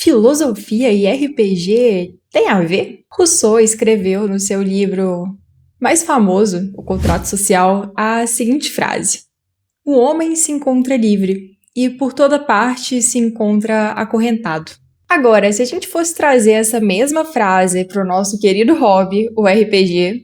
Filosofia e RPG têm a ver? Rousseau escreveu no seu livro mais famoso, O Contrato Social, a seguinte frase: o homem se encontra livre e por toda parte se encontra acorrentado. Agora, se a gente fosse trazer essa mesma frase para o nosso querido hobby, o RPG,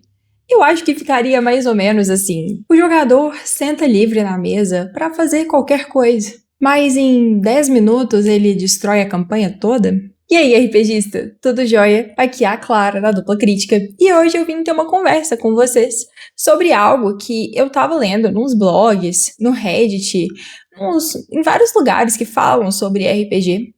eu acho que ficaria mais ou menos assim: o jogador senta livre na mesa para fazer qualquer coisa, mas em 10 minutos ele destrói a campanha toda. E aí, RPGista, tudo jóia? Aqui é a Clara, da Dupla Crítica, e hoje eu vim ter uma conversa com vocês sobre algo que eu tava lendo nos blogs, no Reddit, em vários lugares que falam sobre RPG,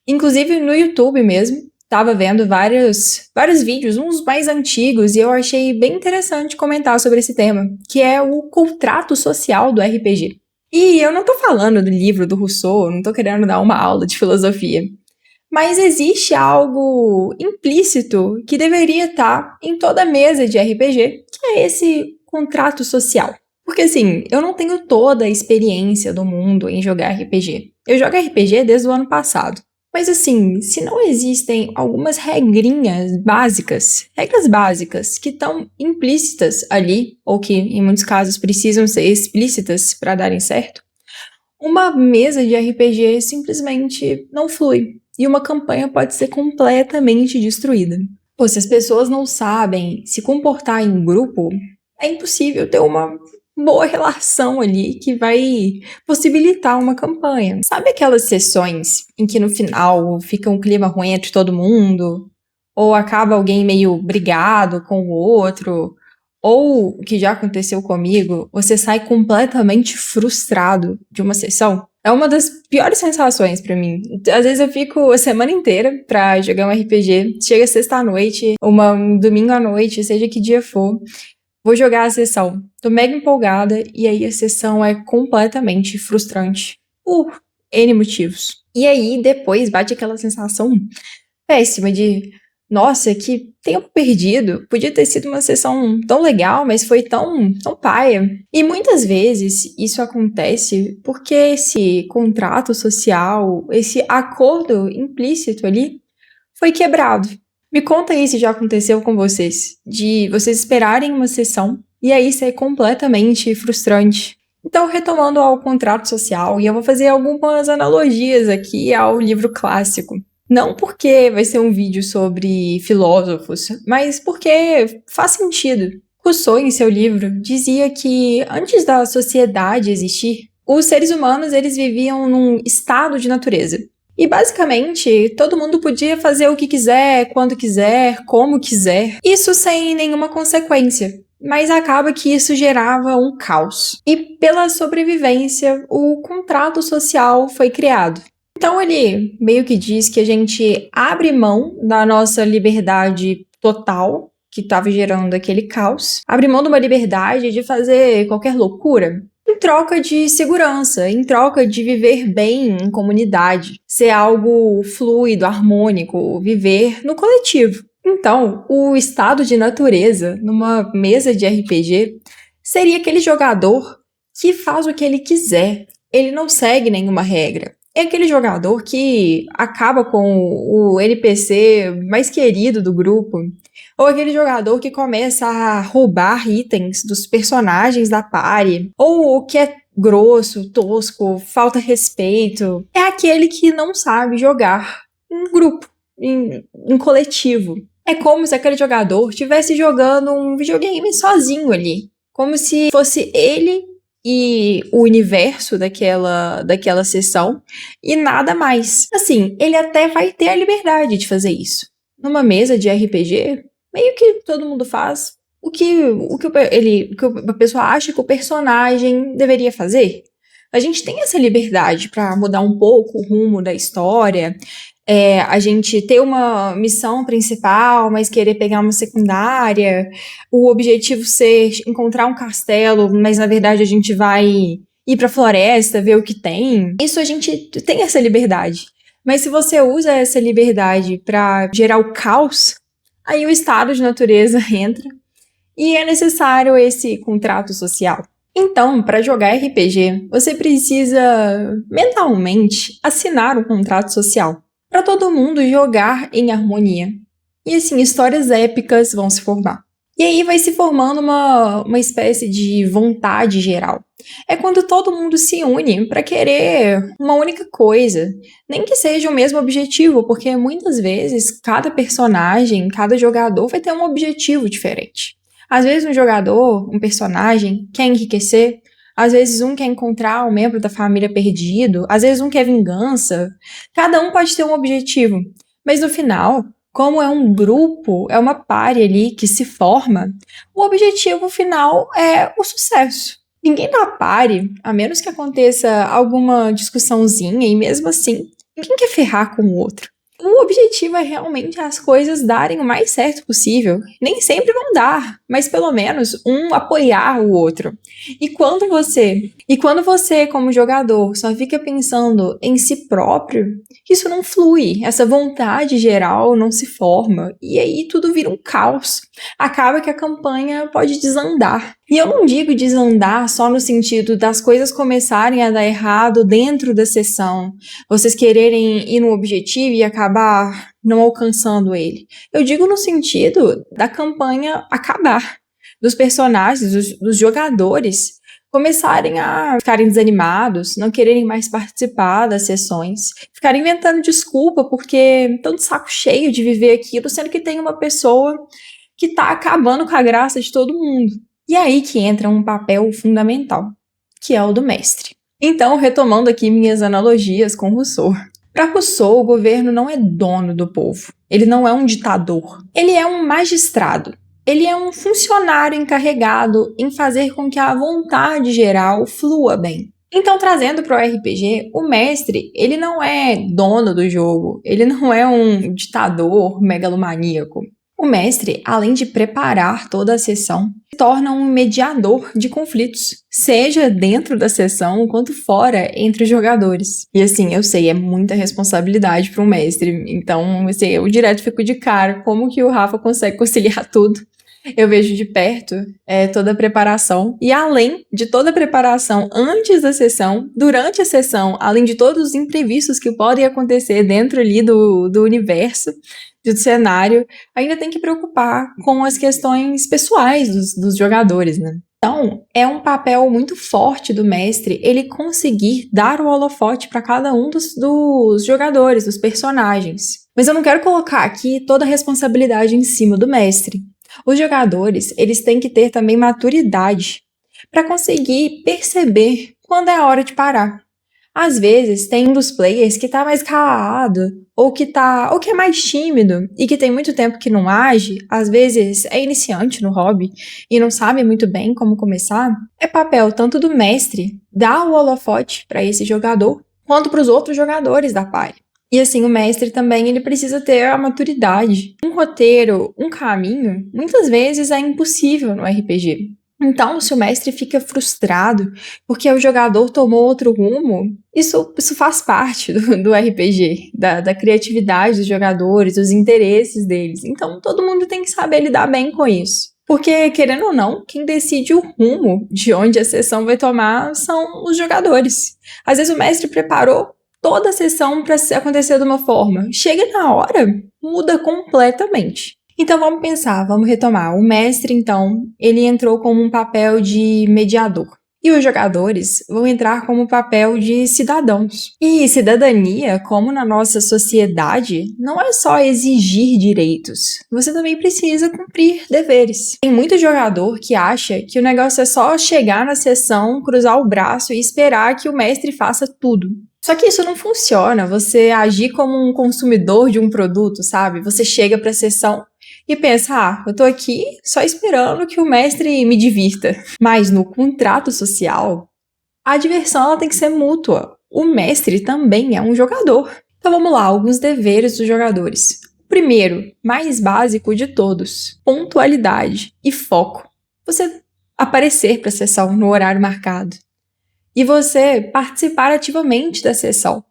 inclusive no YouTube mesmo. Tava vendo vários vídeos, uns mais antigos, e eu achei bem interessante comentar sobre esse tema, que é o contrato social do RPG. E eu não tô falando do livro do Rousseau, não tô querendo dar uma aula de filosofia. Mas existe algo implícito que deveria estar em toda mesa de RPG, que é esse contrato social. Porque assim, eu não tenho toda a experiência do mundo em jogar RPG. Eu jogo RPG desde o ano passado. Mas assim, se não existem algumas regras básicas que estão implícitas ali, ou que em muitos casos precisam ser explícitas para darem certo, uma mesa de RPG simplesmente não flui. E uma campanha pode ser completamente destruída. Pô, se as pessoas não sabem se comportar em grupo, é impossível ter uma boa relação ali que vai possibilitar uma campanha. Sabe aquelas sessões em que no final fica um clima ruim entre todo mundo? Ou acaba alguém meio brigado com o outro? Ou, o que já aconteceu comigo, você sai completamente frustrado de uma sessão? É uma das piores sensações pra mim. Às vezes eu fico a semana inteira pra jogar um RPG, chega sexta à noite, um domingo à noite, seja que dia for, vou jogar a sessão. Tô mega empolgada e aí a sessão é completamente frustrante por N motivos. E aí depois bate aquela sensação péssima de nossa, que tempo perdido. Podia ter sido uma sessão tão legal, mas foi tão paia. E muitas vezes isso acontece porque esse contrato social, esse acordo implícito ali, foi quebrado. Me conta aí se já aconteceu com vocês, de vocês esperarem uma sessão e aí ser completamente frustrante. Então, retomando ao contrato social, e eu vou fazer algumas analogias aqui ao livro clássico. Não porque vai ser um vídeo sobre filósofos, mas porque faz sentido. Rousseau, em seu livro, dizia que antes da sociedade existir, os seres humanos eles viviam num estado de natureza. E basicamente, todo mundo podia fazer o que quiser, quando quiser, como quiser, isso sem nenhuma consequência. Mas acaba que isso gerava um caos. E pela sobrevivência, o contrato social foi criado. Então ele meio que diz que a gente abre mão da nossa liberdade total, que estava gerando aquele caos, abre mão de uma liberdade de fazer qualquer loucura, em troca de segurança, em troca de viver bem em comunidade, ser algo fluido, harmônico, viver no coletivo. Então, o estado de natureza numa mesa de RPG seria aquele jogador que faz o que ele quiser, ele não segue nenhuma regra. É aquele jogador que acaba com o NPC mais querido do grupo, ou aquele jogador que começa a roubar itens dos personagens da party, ou o que é grosso, tosco, falta respeito. É aquele que não sabe jogar em grupo, em coletivo. É como se aquele jogador estivesse jogando um videogame sozinho ali. Como se fosse ele e o universo daquela sessão e nada mais. Assim, ele até vai ter a liberdade de fazer isso. Numa mesa de RPG, meio que todo mundo faz o que a pessoa acha que o personagem deveria fazer. A gente tem essa liberdade para mudar um pouco o rumo da história, a gente ter uma missão principal, mas querer pegar uma secundária, o objetivo ser encontrar um castelo, mas na verdade a gente vai ir pra floresta, ver o que tem. Isso a gente tem essa liberdade. Mas se você usa essa liberdade para gerar o caos, aí o estado de natureza entra e é necessário esse contrato social. Então, para jogar RPG, você precisa mentalmente assinar um contrato social. para todo mundo jogar em harmonia. E assim, histórias épicas vão se formar. E aí vai se formando uma espécie de vontade geral. É quando todo mundo se une para querer uma única coisa, nem que seja o mesmo objetivo, porque muitas vezes cada personagem, cada jogador vai ter um objetivo diferente. Às vezes um jogador, um personagem, quer enriquecer, às vezes um quer encontrar um membro da família perdido, às vezes um quer vingança. Cada um pode ter um objetivo, mas no final, como é um grupo, é uma party ali que se forma, o objetivo final é o sucesso. Ninguém na party, a menos que aconteça alguma discussãozinha, e mesmo assim, ninguém quer ferrar com o outro. O objetivo é realmente as coisas darem o mais certo possível. Nem sempre vão dar, mas pelo menos um apoiar o outro. E quando você, como jogador, só fica pensando em si próprio, isso não flui, essa vontade geral não se forma, e aí tudo vira um caos. Acaba que a campanha pode desandar. E eu não digo desandar só no sentido das coisas começarem a dar errado dentro da sessão, vocês quererem ir no objetivo e acabar não alcançando ele. Eu digo no sentido da campanha acabar, dos personagens, dos jogadores começarem a ficarem desanimados, não quererem mais participar das sessões, ficarem inventando desculpa porque estão de saco cheio de viver aquilo, sendo que tem uma pessoa que está acabando com a graça de todo mundo. E aí que entra um papel fundamental, que é o do mestre. Então, retomando aqui minhas analogias com Rousseau. Para Rousseau, o governo não é dono do povo. Ele não é um ditador. Ele é um magistrado. Ele é um funcionário encarregado em fazer com que a vontade geral flua bem. Então, trazendo para o RPG, o mestre, ele não é dono do jogo, ele não é um ditador megalomaníaco. O mestre, além de preparar toda a sessão, se torna um mediador de conflitos, seja dentro da sessão quanto fora entre os jogadores. E assim, eu sei, é muita responsabilidade para um mestre, então assim, eu direto fico de cara como que o Rafa consegue conciliar tudo. Eu vejo de perto toda a preparação, e além de toda a preparação antes da sessão, durante a sessão, além de todos os imprevistos que podem acontecer dentro ali do universo, do cenário, ainda tem que preocupar com as questões pessoais dos jogadores, né? Então, é um papel muito forte do mestre ele conseguir dar o holofote para cada um dos jogadores, dos personagens. Mas eu não quero colocar aqui toda a responsabilidade em cima do mestre. Os jogadores, eles têm que ter também maturidade para conseguir perceber quando é a hora de parar. Às vezes, tem um dos players que tá mais calado, ou que é mais tímido, e que tem muito tempo que não age, às vezes é iniciante no hobby, e não sabe muito bem como começar. É papel tanto do mestre dar o holofote para esse jogador, quanto para os outros jogadores da party. E assim, o mestre também, ele precisa ter a maturidade. Um roteiro, um caminho, muitas vezes é impossível no RPG. Então, se o mestre fica frustrado porque o jogador tomou outro rumo, isso faz parte do RPG, da criatividade dos jogadores, dos interesses deles. Então, todo mundo tem que saber lidar bem com isso. Porque, querendo ou não, quem decide o rumo de onde a sessão vai tomar são os jogadores. Às vezes o mestre preparou toda a sessão para acontecer de uma forma. Chega na hora, muda completamente. Então vamos pensar, vamos retomar. O mestre, então, ele entrou como um papel de mediador. E os jogadores vão entrar como papel de cidadãos. E cidadania, como na nossa sociedade, não é só exigir direitos. Você também precisa cumprir deveres. Tem muito jogador que acha que o negócio é só chegar na sessão, cruzar o braço e esperar que o mestre faça tudo. Só que isso não funciona, você agir como um consumidor de um produto, sabe? Você chega para a sessão e pensa, eu tô aqui só esperando que o mestre me divirta. Mas no contrato social, a diversão ela tem que ser mútua. O mestre também é um jogador. Então vamos lá, alguns deveres dos jogadores. Primeiro, mais básico de todos, pontualidade e foco. Você aparecer para a sessão no horário marcado. E você participar ativamente da sessão.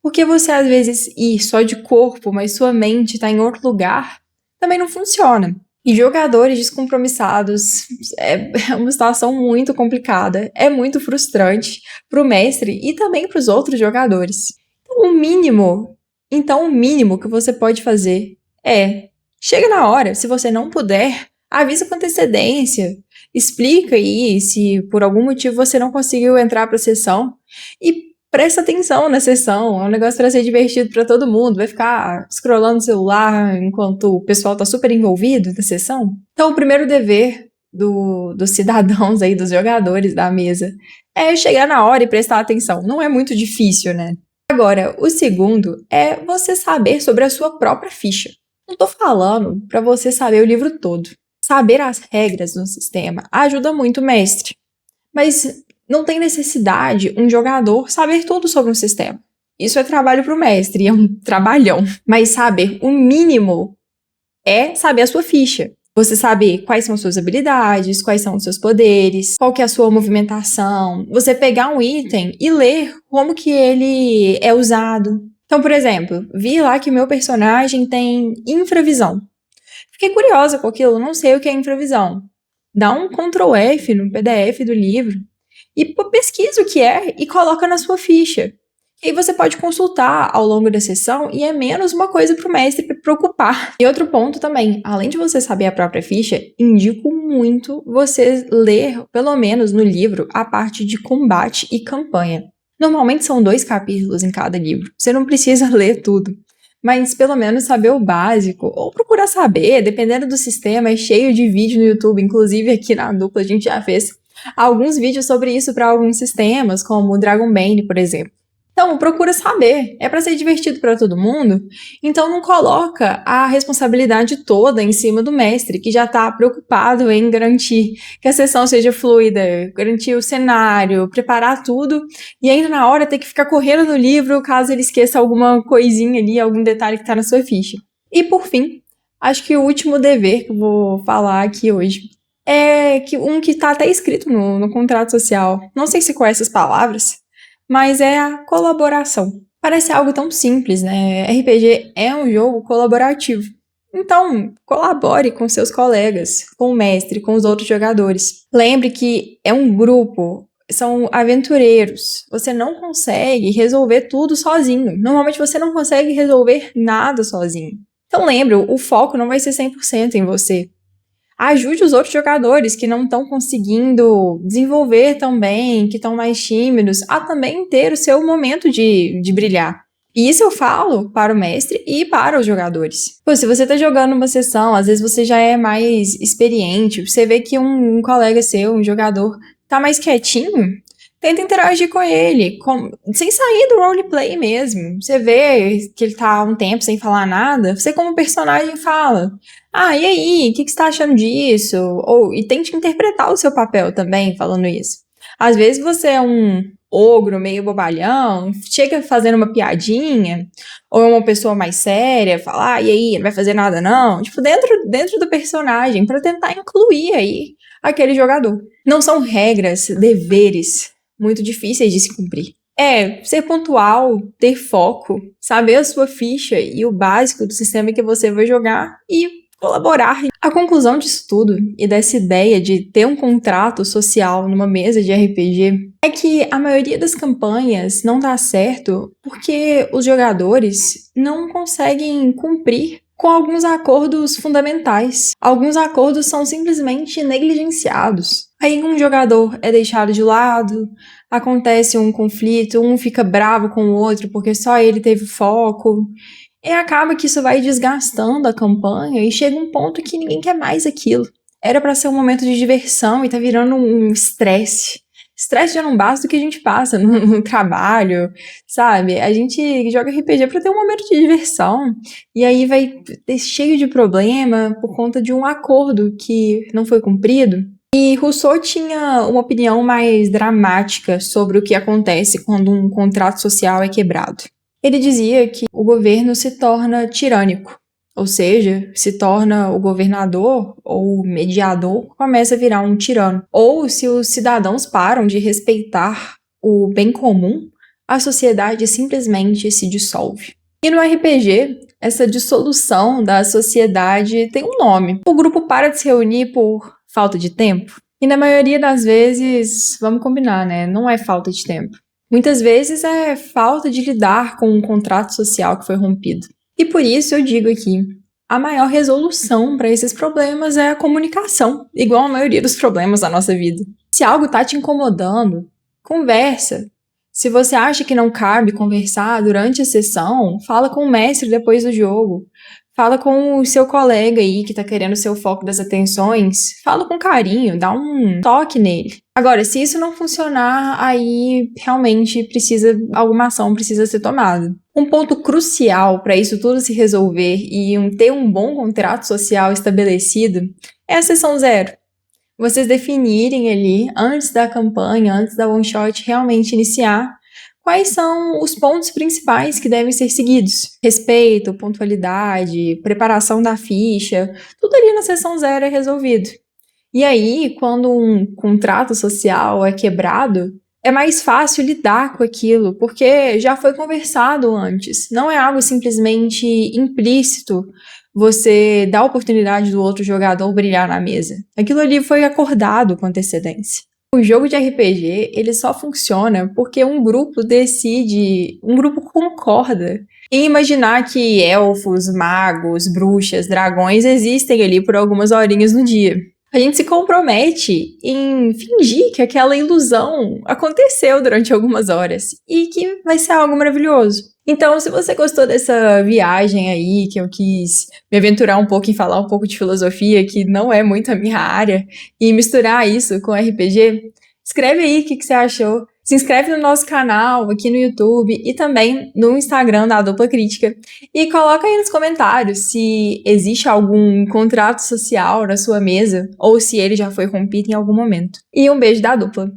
Porque você às vezes ir só de corpo, mas sua mente está em outro lugar, também não funciona. E jogadores descompromissados é uma situação muito complicada, é muito frustrante para o mestre e também para os outros jogadores. Então, o mínimo Então, o mínimo que você pode fazer é: chega na hora, se você não puder, avisa com antecedência, explica aí se por algum motivo você não conseguiu entrar para a sessão e presta atenção na sessão. É um negócio para ser divertido para todo mundo. Vai ficar scrollando no celular enquanto o pessoal tá super envolvido na sessão? Então, o primeiro dever dos cidadãos aí, dos jogadores da mesa, é chegar na hora e prestar atenção. Não é muito difícil, né? Agora, o segundo é você saber sobre a sua própria ficha. Não tô falando para você saber o livro todo. Saber as regras do sistema ajuda muito o mestre. Mas não tem necessidade um jogador saber tudo sobre um sistema. Isso é trabalho para o mestre, é um trabalhão. Mas saber o mínimo é saber a sua ficha. Você saber quais são as suas habilidades, quais são os seus poderes, qual que é a sua movimentação. Você pegar um item e ler como que ele é usado. Então, por exemplo, vi lá que o meu personagem tem infravisão. Fiquei curiosa com aquilo, não sei o que é infravisão. Dá um Ctrl F no PDF do livro e pesquisa o que é e coloca na sua ficha. E aí você pode consultar ao longo da sessão e é menos uma coisa para o mestre preocupar. E outro ponto também, além de você saber a própria ficha, indico muito você ler, pelo menos no livro, a parte de combate e campanha. Normalmente são 2 capítulos em cada livro, você não precisa ler tudo. Mas pelo menos saber o básico, ou procurar saber, dependendo do sistema, é cheio de vídeo no YouTube, inclusive aqui na dupla a gente já fez alguns vídeos sobre isso para alguns sistemas, como o Dragonbane, por exemplo. Então, procura saber. É para ser divertido para todo mundo, então não coloca a responsabilidade toda em cima do mestre, que já está preocupado em garantir que a sessão seja fluida, garantir o cenário, preparar tudo, e ainda na hora ter que ficar correndo no livro caso ele esqueça alguma coisinha ali, algum detalhe que está na sua ficha. E por fim, acho que o último dever que eu vou falar aqui hoje é que está até escrito no contrato social. Não sei se conhece as palavras, mas é a colaboração. Parece algo tão simples, né? RPG é um jogo colaborativo. Então, colabore com seus colegas, com o mestre, com os outros jogadores. Lembre que é um grupo, são aventureiros. Você não consegue resolver tudo sozinho. Normalmente você não consegue resolver nada sozinho. Então lembre, o foco não vai ser 100% em você. Ajude os outros jogadores que não estão conseguindo desenvolver tão bem, que estão mais tímidos, a também ter o seu momento de brilhar. E isso eu falo para o mestre e para os jogadores. Pô, se você está jogando uma sessão, às vezes você já é mais experiente, você vê que um colega seu, um jogador, tá mais quietinho, tenta interagir com ele, sem sair do roleplay mesmo. Você vê que ele tá há um tempo sem falar nada, você como personagem fala: ah, e aí, o que você tá achando disso? E tente interpretar o seu papel também, falando isso. Às vezes você é um ogro meio bobalhão, chega fazendo uma piadinha, ou é uma pessoa mais séria, fala: ah, e aí, não vai fazer nada não? Tipo, dentro do personagem, pra tentar incluir aí aquele jogador. Não são regras, deveres muito difíceis de se cumprir. É ser pontual, ter foco, saber a sua ficha e o básico do sistema que você vai jogar e colaborar. A conclusão disso tudo e dessa ideia de ter um contrato social numa mesa de RPG é que a maioria das campanhas não dá certo porque os jogadores não conseguem cumprir com alguns acordos fundamentais. Alguns acordos são simplesmente negligenciados. Aí um jogador é deixado de lado, acontece um conflito, um fica bravo com o outro porque só ele teve foco. E acaba que isso vai desgastando a campanha e chega um ponto que ninguém quer mais aquilo. Era para ser um momento de diversão e tá virando um estresse. Estresse já não basta o que a gente passa no trabalho, sabe? A gente joga RPG para ter um momento de diversão e aí vai ter cheio de problema por conta de um acordo que não foi cumprido. E Rousseau tinha uma opinião mais dramática sobre o que acontece quando um contrato social é quebrado. Ele dizia que o governo se torna tirânico, ou seja, se torna o governador ou o mediador, começa a virar um tirano. Ou se os cidadãos param de respeitar o bem comum, a sociedade simplesmente se dissolve. E no RPG, essa dissolução da sociedade tem um nome. O grupo para de se reunir por falta de tempo. E na maioria das vezes, vamos combinar, né? Não é falta de tempo. Muitas vezes é falta de lidar com um contrato social que foi rompido. E por isso eu digo aqui, a maior resolução para esses problemas é a comunicação, igual a maioria dos problemas da nossa vida. Se algo está te incomodando, conversa. Se você acha que não cabe conversar durante a sessão, fala com o mestre depois do jogo. Fala com o seu colega aí que tá querendo ser o foco das atenções. Fala com carinho, dá um toque nele. Agora, se isso não funcionar, aí realmente alguma ação precisa ser tomada. Um ponto crucial para isso tudo se resolver e ter um bom contrato social estabelecido é a sessão zero. Vocês definirem ali, antes da campanha, antes da one shot realmente iniciar, quais são os pontos principais que devem ser seguidos. Respeito, pontualidade, preparação da ficha, tudo ali na sessão zero é resolvido. E aí, quando um contrato social é quebrado, é mais fácil lidar com aquilo, porque já foi conversado antes. Não é algo simplesmente implícito, você dá a oportunidade do outro jogador brilhar na mesa. Aquilo ali foi acordado com antecedência. O jogo de RPG, ele só funciona porque um grupo decide, um grupo concorda em imaginar que elfos, magos, bruxas, dragões existem ali por algumas horinhas no dia. A gente se compromete em fingir que aquela ilusão aconteceu durante algumas horas e que vai ser algo maravilhoso. Então, se você gostou dessa viagem aí, que eu quis me aventurar um pouco em falar um pouco de filosofia, que não é muito a minha área, e misturar isso com RPG, escreve aí o que você achou. Se inscreve no nosso canal aqui no YouTube e também no Instagram da Dupla Crítica. E coloca aí nos comentários se existe algum contrato social na sua mesa ou se ele já foi rompido em algum momento. E um beijo da Dupla!